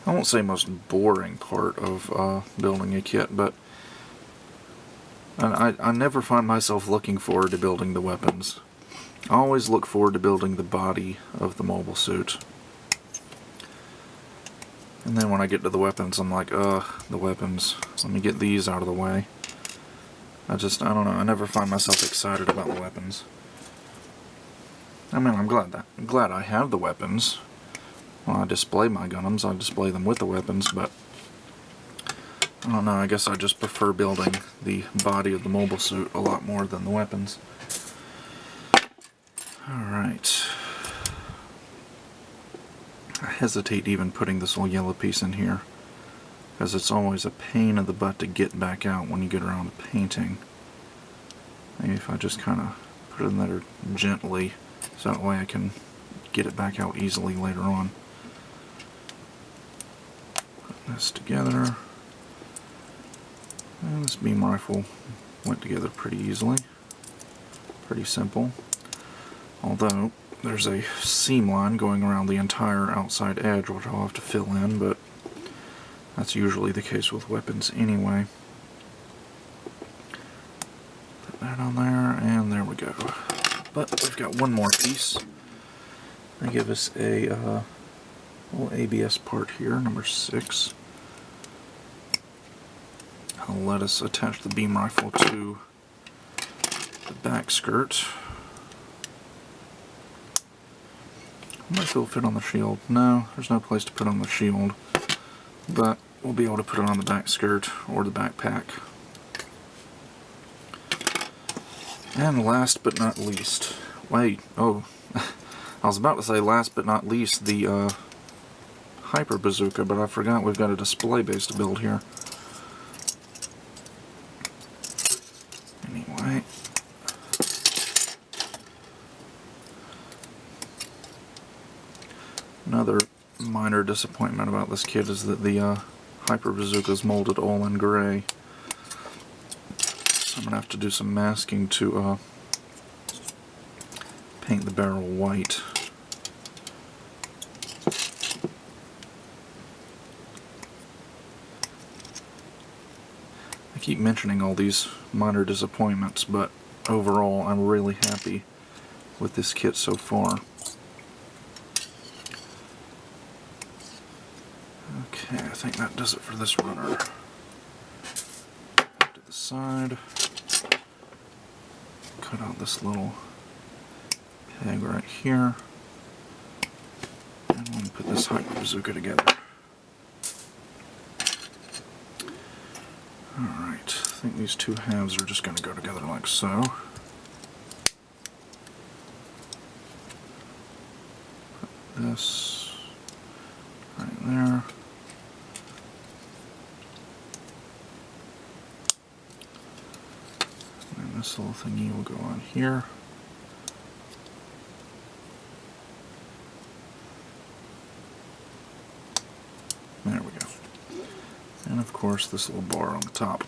I won't say most boring part of building a kit, but I never find myself looking forward to building the weapons. I always look forward to building the body of the mobile suit. And then when I get to the weapons, I'm like, the weapons. Let me get these out of the way. I don't know, I never find myself excited about the weapons. I mean, I'm glad I have the weapons. When I display my Gundams, I display them with the weapons, but I don't know, I guess I just prefer building the body of the mobile suit a lot more than the weapons. Alright. I hesitate even putting this little yellow piece in here, because it's always a pain in the butt to get back out when you get around to painting. Maybe if I just kind of put it in there gently, so that way I can get it back out easily later on. Put this together. And this beam rifle went together pretty easily. Pretty simple. Although, there's a seam line going around the entire outside edge, which I'll have to fill in, but that's usually the case with weapons anyway. Put that on there, and there we go. But we've got one more piece. They give us a little ABS part here, number 6. I'll let us attach the beam rifle to the back skirt. I wonder if it'll fit on the shield. No, there's no place to put on the shield, but we'll be able to put it on the back skirt or the backpack. And last but not least, wait, oh, I was about to say last but not least, the Hyper Bazooka, but I forgot we've got a display base to build here. Anyway. Another minor disappointment about this kit is that the Hyper Bazooka is molded all in gray. So I'm going to have to do some masking to paint the barrel white. I keep mentioning all these minor disappointments, but overall I'm really happy with this kit so far. Okay, I think that does it for this runner. To the side. Cut out this little peg right here. And we'll put this Hyper Bazooka together. Alright, I think these two halves are just going to go together like so. Put this right there. And this little thingy will go on here. There we go. And of course this little bar on the top.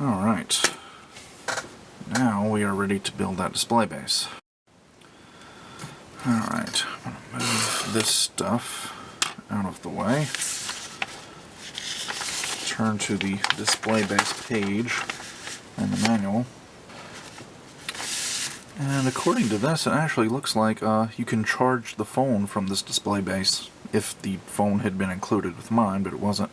Alright. Now we are ready to build that display base. Alright, I'm going to move this stuff out of the way. Turn to the display base page in the manual. And according to this, it actually looks like you can charge the phone from this display base, if the phone had been included with mine, but it wasn't.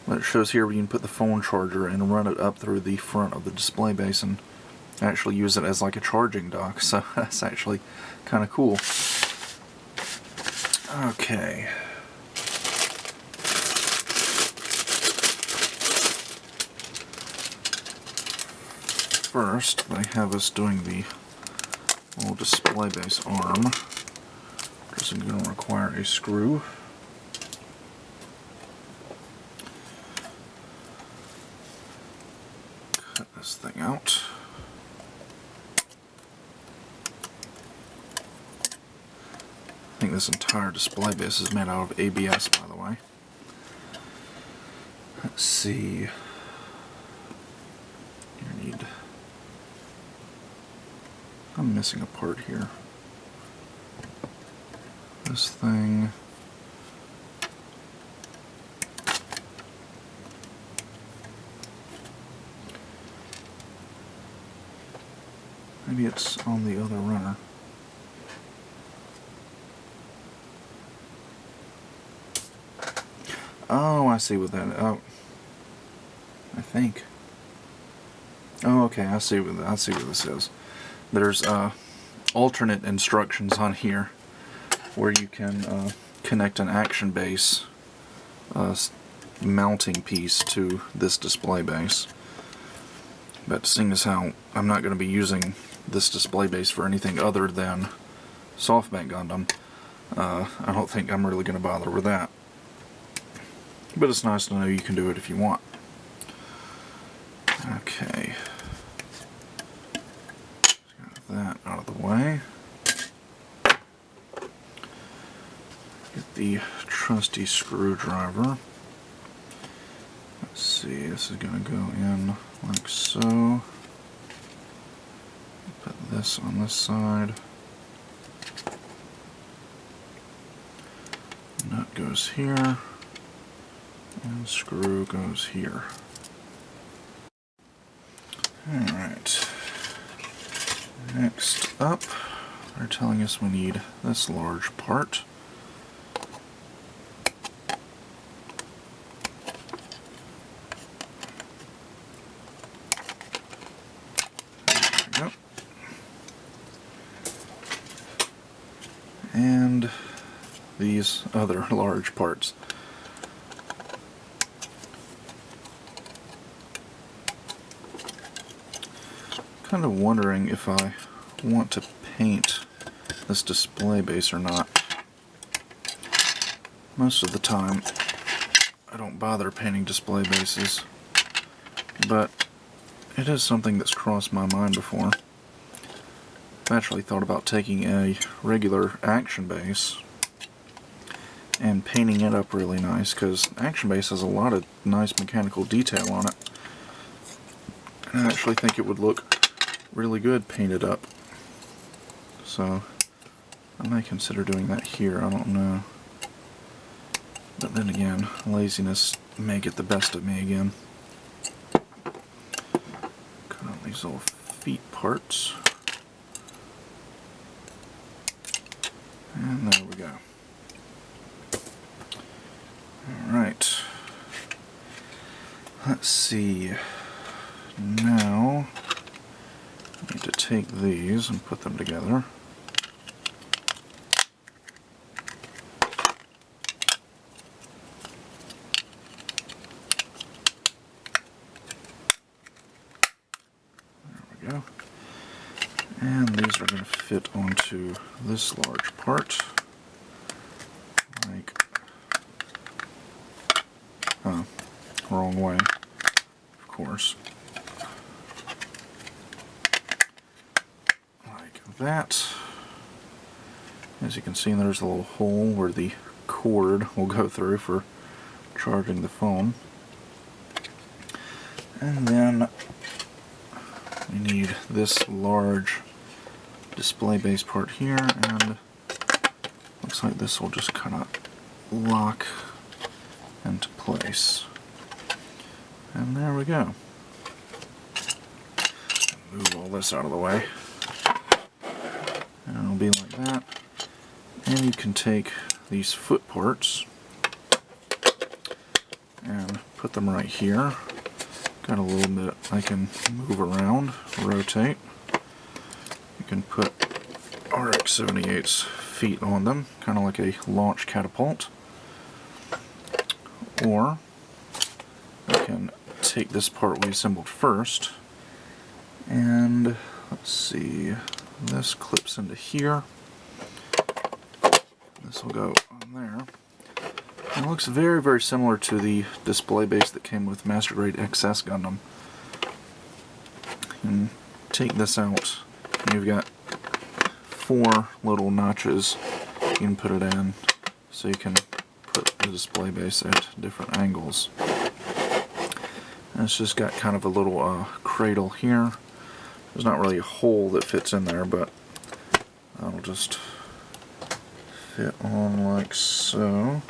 But it shows here where you can put the phone charger and run it up through the front of the display base and actually use it as like a charging dock, so that's actually kind of cool. Okay. First, they have us doing the little display base arm, which is going to require a screw. Cut this thing out. I think this entire display base is made out of ABS, by the way. Let's see. You need I'm missing a part here. This thing. Maybe it's on the other runner. Oh, I see what that is. Oh, I think. Oh, okay, I see what this is. There's alternate instructions on here where you can connect an action base mounting piece to this display base. But seeing as how I'm not going to be using this display base for anything other than SoftBank Gundam, I don't think I'm really going to bother with that. But it's nice to know you can do it if you want. Okay. Got that out of the way. Get the trusty screwdriver. Let's see, this is going to go in like so. Put this on this side. Nut goes here. And screw goes here. Alright. Next up, they're telling us we need this large part. There we go. And these other large parts. Kind of wondering if I want to paint this display base or not. Most of the time I don't bother painting display bases, but it is something that's crossed my mind before. I've actually thought about taking a regular action base and painting it up really nice, because action base has a lot of nice mechanical detail on it, and I actually think it would look really good painted up. So I might consider doing that here, I don't know. But then again, laziness may get the best of me again. Cut out these little feet parts. And there we go. Alright. Let's see. Now I need to take these and put them together. There we go. And these are going to fit onto this large part. Like, wrong way, of course. That. As you can see, there's a little hole where the cord will go through for charging the phone. And then we need this large display base part here, and looks like this will just kind of lock into place. And there we go. Move all this out of the way. And it'll be like that. And you can take these foot parts and put them right here. Got a little bit I can move around, rotate. You can put RX-78's feet on them, kind of like a launch catapult. Or I can take this part we assembled first, and let's see, this clips into here. This will go on there. And it looks very, very similar to the display base that came with Master Grade XS Gundam. And take this out, and you've got 4 little notches you can put it in, so you can put the display base at different angles. And it's just got kind of a little cradle here, There's not really a hole that fits in there, but that'll just fit on like so.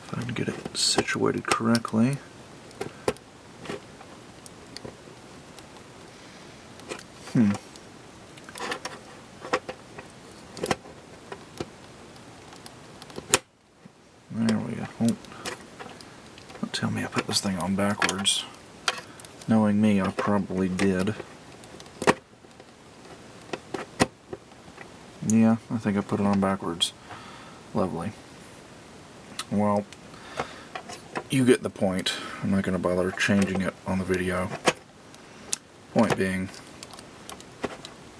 If I can get it situated correctly. There we go. Oh. Don't tell me I put this thing on backwards. Knowing me, I probably did. Yeah, I think I put it on backwards. Lovely. Well, you get the point. I'm not going to bother changing it on the video. Point being,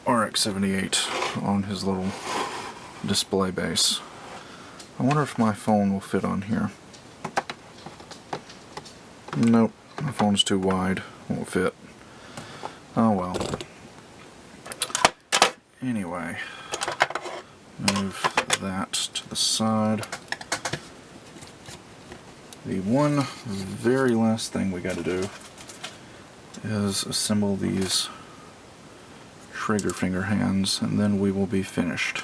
RX-78 on his little display base. I wonder if my phone will fit on here. Nope, my phone's too wide. Won't fit. Oh well. Anyway, move that to the side. The one very last thing we got to do is assemble these trigger finger hands, and then we will be finished.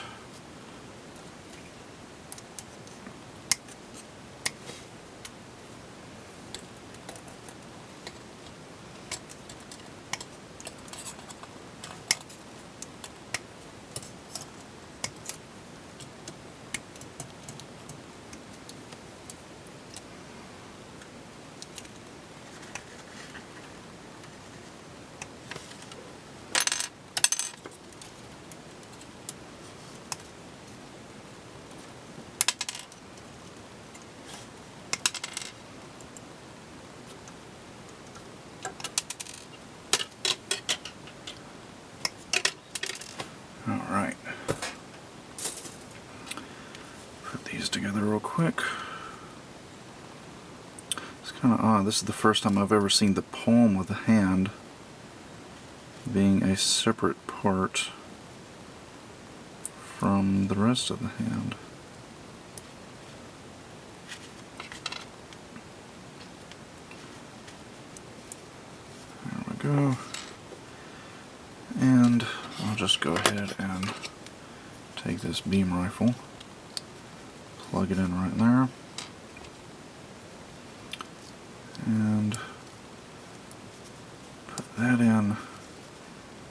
Alright. Put these together real quick. It's kind of odd. This is the first time I've ever seen the palm of the hand being a separate part from the rest of the hand. There we go. And I'll just go ahead and take this beam rifle, plug it in right there, and put that in,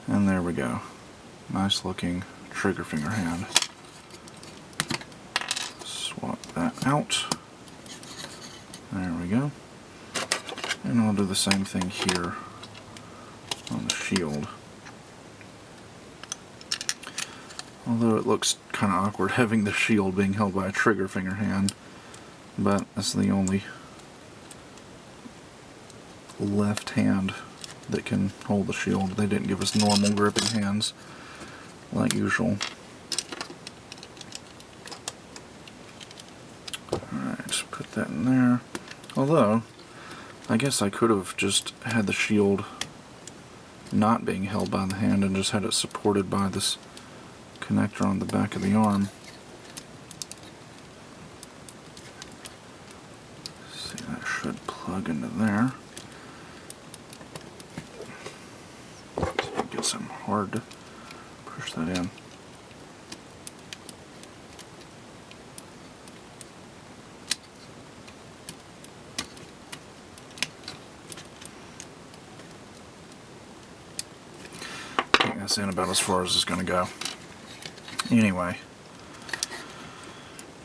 and there we go. Nice looking trigger finger hand. Swap that out. There we go. And I'll do the same thing here on the shield. Although it looks kind of awkward having the shield being held by a trigger finger hand, but that's the only left hand that can hold the shield. They didn't give us normal gripping hands like usual. Alright, put that in there. Although, I guess I could have just had the shield not being held by the hand and just had it supported by this connector on the back of the arm. See, that should plug into there. It gets some hard to push that in. I think that's in about as far as it's going to go. Anyway,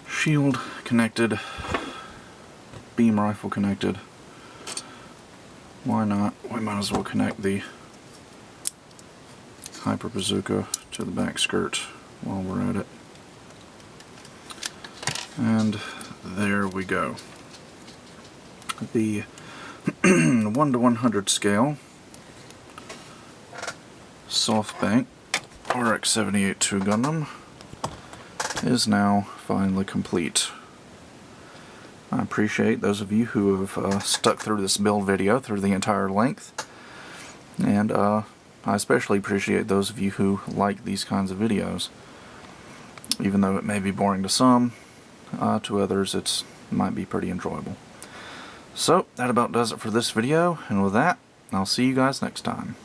shield connected, beam rifle connected. Why not? We might as well connect the Hyper Bazooka to the back skirt while we're at it. And there we go. The 1 to 100 scale SoftBank RX-78 II Gundam is now finally complete. I appreciate those of you who have stuck through this build video through the entire length, and I especially appreciate those of you who like these kinds of videos. Even though it may be boring to some, to others it might be pretty enjoyable. So that about does it for this video, and with that, I'll see you guys next time.